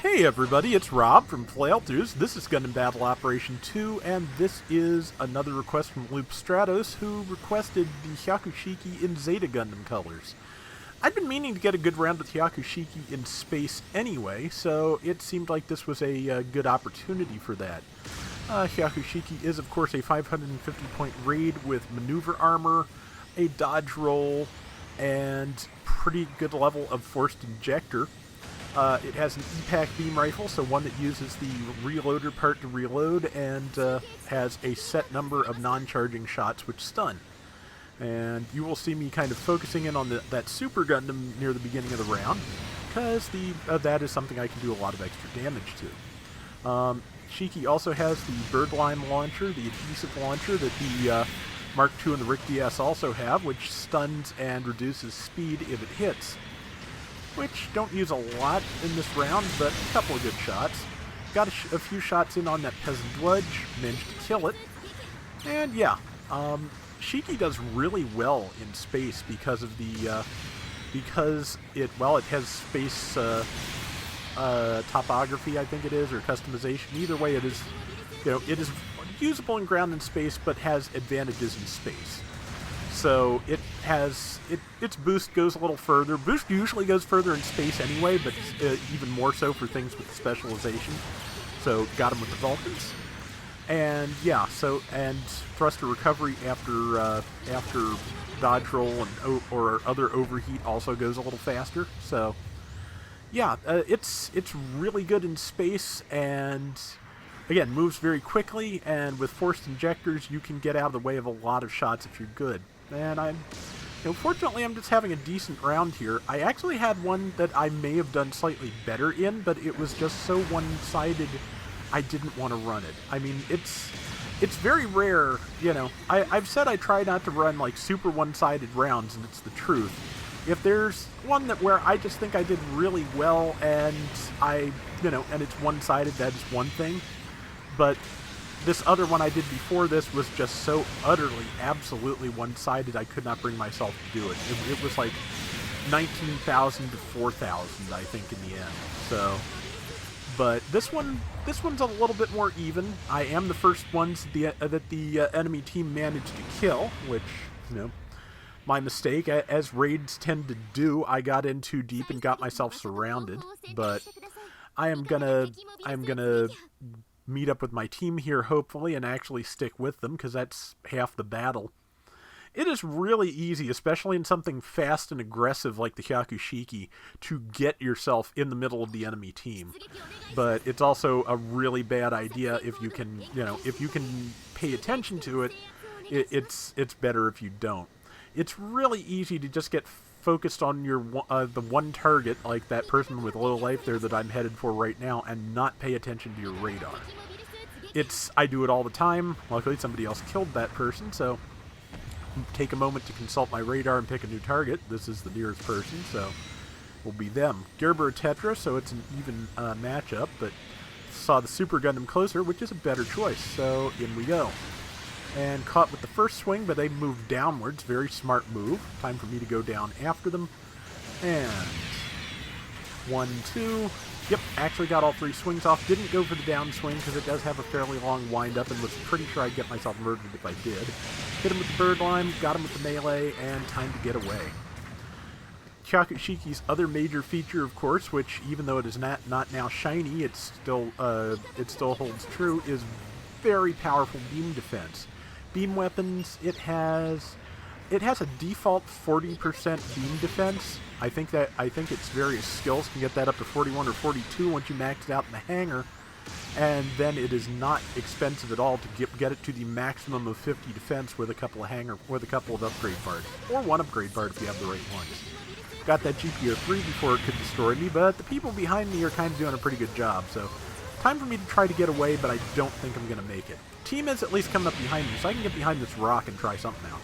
Hey everybody, it's Rob from Flailthroughs. This is Gundam Battle Operation 2, and this is another request from Loop Stratos, who requested the Hyaku Shiki in Zeta Gundam colors. I'd been meaning to get a good round with Hyaku Shiki in space anyway, so it seemed like this was a good opportunity for that. Hyaku Shiki is, of course, a 550-point raid with maneuver armor, a dodge roll, and pretty good level of forced injector. It has an EPAC beam rifle, so one that uses the reloader part to reload, and has a set number of non-charging shots which stun. And you will see me kind of focusing in on that Super Gundam near the beginning of the round, because that is something I can do a lot of extra damage to. Shiki also has the Birdlime launcher, the adhesive launcher that the Mark II and the Rick DS also have, which stuns and reduces speed if it hits. Which don't use a lot in this round, but a couple of good shots. Got a few shots in on that Peasant Drudge, managed to kill it. And yeah, Shiki does really well in space because of the, because it has space topography, I think it is, or customization. Either way, it is, it is usable in ground and space, but has advantages in space. So it has, its boost goes a little further. Boost usually goes further in space anyway, but even more so for things with specialization. So got him with the Vulcans. And yeah, and thruster recovery after dodge roll and or other overheat also goes a little faster. So yeah, it's really good in space, and again, moves very quickly, and with forced injectors you can get out of the way of a lot of shots if you're good. And fortunately I'm just having a decent round here. I actually had one that I may have done slightly better in, but it was just so one-sided I didn't want to run it. I mean, it's very rare, I've said I try not to run like super one-sided rounds, and it's the truth. If there's one where I just think I did really well and and it's one-sided, that is one thing. But this other one I did before this was just so utterly, absolutely one-sided, I could not bring myself to do it. It was like 19,000 to 4,000, I think, in the end. So, but this one's a little bit more even. I am the first ones that the enemy team managed to kill, which, my mistake, as raids tend to do. I got in too deep and got myself surrounded. But I am gonna meet up with my team here, hopefully, and actually stick with them, because that's half the battle. It is really easy, especially in something fast and aggressive like the Hyaku Shiki, to get yourself in the middle of the enemy team. But it's also a really bad idea if you can, if you can pay attention to it. It's better if you don't. It's really easy to just get focused on your the one target, like that person with low life there that I'm headed for right now, and not pay attention to your radar. I do it all the time. Luckily somebody else killed that person, so take a moment to consult my radar and pick a new target. This is the nearest person, so it will be them. Gerber Tetra, so it's an even matchup, but saw the Super Gundam closer, which is a better choice, so in we go. And caught with the first swing, but they moved downwards. Very smart move. Time for me to go down after them. And 1, 2. Yep, actually got all 3 swings off. Didn't go for the down swing because it does have a fairly long wind-up, and was pretty sure I'd get myself murdered if I did. Hit him with the bird lime, got him with the melee, and time to get away. Hyaku Shiki's other major feature, of course, which even though it is not now shiny, it still holds true, is very powerful beam defense. Beam weapons, it has a default 40% beam defense. I think its various skills can get that up to 41 or 42 once you max it out in the hangar, and then it is not expensive at all to get it to the maximum of 50 defense with a couple of upgrade parts, or one upgrade part if you have the right ones. Got that GPO-3 before it could destroy me, but the people behind me are kind of doing a pretty good job, so time for me to try to get away, but I don't think I'm going to make it. Team is at least coming up behind me, so I can get behind this rock and try something out.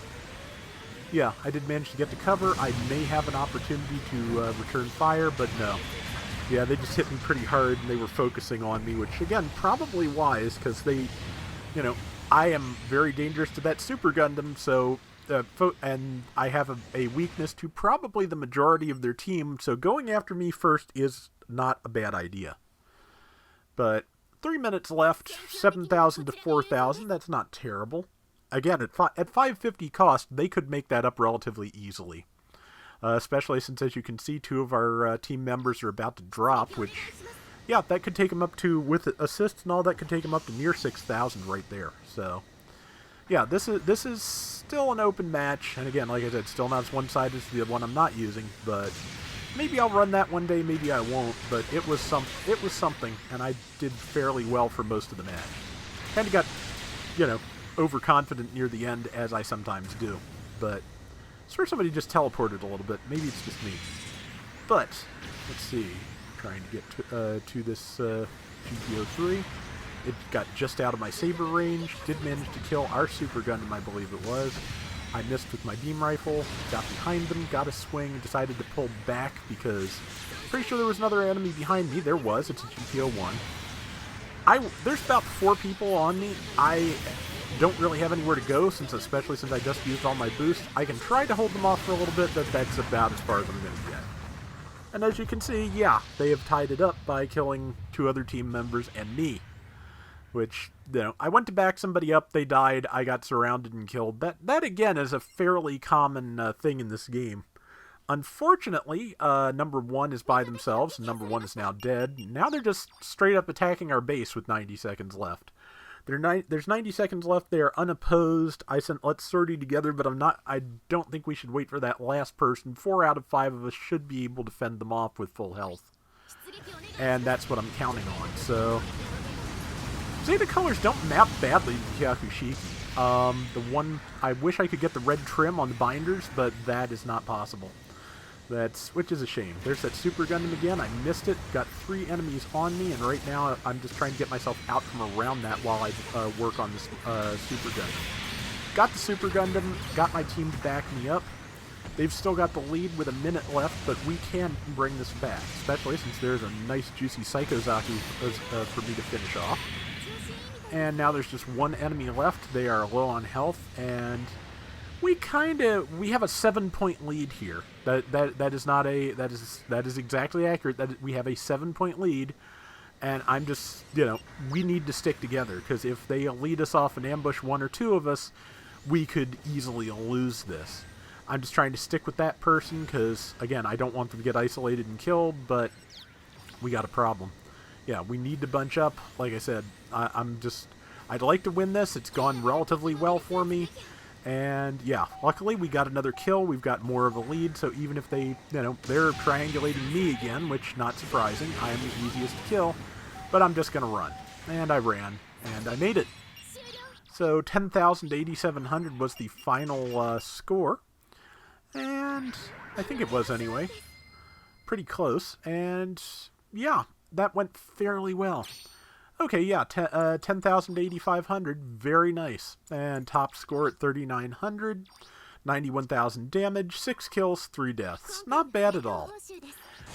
Yeah, I did manage to get to cover. I may have an opportunity to return fire, but no. Yeah, they just hit me pretty hard, and they were focusing on me, which, again, probably wise, because they, I am very dangerous to that Super Gundam, so, and I have a weakness to probably the majority of their team, so going after me first is not a bad idea. But 3 minutes left, 7,000 to 4,000. That's not terrible. Again, at 550 cost, they could make that up relatively easily. Especially since, as you can see, 2 of our team members are about to drop, which, yeah, that could take them up to, with assists and all, that could take them up to near 6,000 right there. So, yeah, this is still an open match, and again, like I said, still not as one-sided as the one I'm not using, but maybe I'll run that one day, maybe I won't, but it was something, and I did fairly well for most of the match. Kind of got, overconfident near the end, as I sometimes do, but I swear somebody just teleported a little bit. Maybe it's just me. But, let's see, trying to get to this GTO3. It got just out of my saber range, did manage to kill our Super Gundam, I believe it was. I missed with my beam rifle, got behind them, got a swing, decided to pull back because I'm pretty sure there was another enemy behind me. There was. It's a GTO-1. There's about 4 people on me. I don't really have anywhere to go, especially since I just used all my boosts. I can try to hold them off for a little bit, but that's about as far as I'm going to get. And as you can see, yeah, they have tied it up by killing 2 other team members and me. Which, I went to back somebody up, they died, I got surrounded and killed. That again, is a fairly common thing in this game. Unfortunately, number 1 is by themselves, and number 1 is now dead. Now they're just straight up attacking our base with 90 seconds left. There's 90 seconds left, they are unopposed. I sent Let's Sortie together, but I don't think we should wait for that last person. 4 out of 5 of us should be able to fend them off with full health. And that's what I'm counting on, so Zeta colors don't map badly to Hyaku Shiki. The one, I wish I could get the red trim on the binders, but that is not possible. Which is a shame. There's that Super Gundam again. I missed it. Got 3 enemies on me, and right now I'm just trying to get myself out from around that while I work on this Super Gundam. Got the Super Gundam, got my team to back me up. They've still got the lead with a minute left, but we can bring this back, especially since there's a nice juicy Psycho Zaku for me to finish off. And now there's just 1 enemy left. They are low on health, and we have a 7-point lead here. That is exactly accurate. That we have a 7-point lead, and I'm just, we need to stick together, because if they lead us off and ambush 1 or 2 of us, we could easily lose this. I'm just trying to stick with that person, because again, I don't want them to get isolated and killed, but we got a problem. Yeah, we need to bunch up. Like I said, I'd like to win this. It's gone relatively well for me. And yeah, luckily we got another kill. We've got more of a lead. So even if they're triangulating me again, which not surprising, I am the easiest to kill. But I'm just going to run. And I ran. And I made it. So 10,000 to 8,700 was the final score. And I think it was anyway. Pretty close. And yeah, that went fairly well. Okay, yeah, 10,000 to 8,500, very nice. And top score at 3,900, 91,000 damage, 6 kills, 3 deaths. Not bad at all.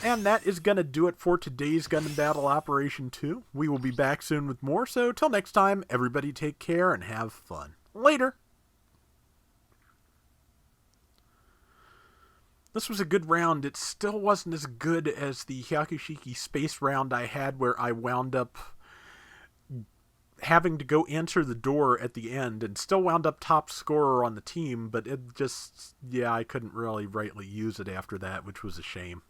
And that is going to do it for today's Gundam Battle Operation 2. We will be back soon with more, so till next time, everybody take care and have fun. Later! This was a good round. It still wasn't as good as the Hyaku Shiki space round I had, where I wound up having to go answer the door at the end and still wound up top scorer on the team, but it just, yeah, I couldn't really rightly use it after that, which was a shame.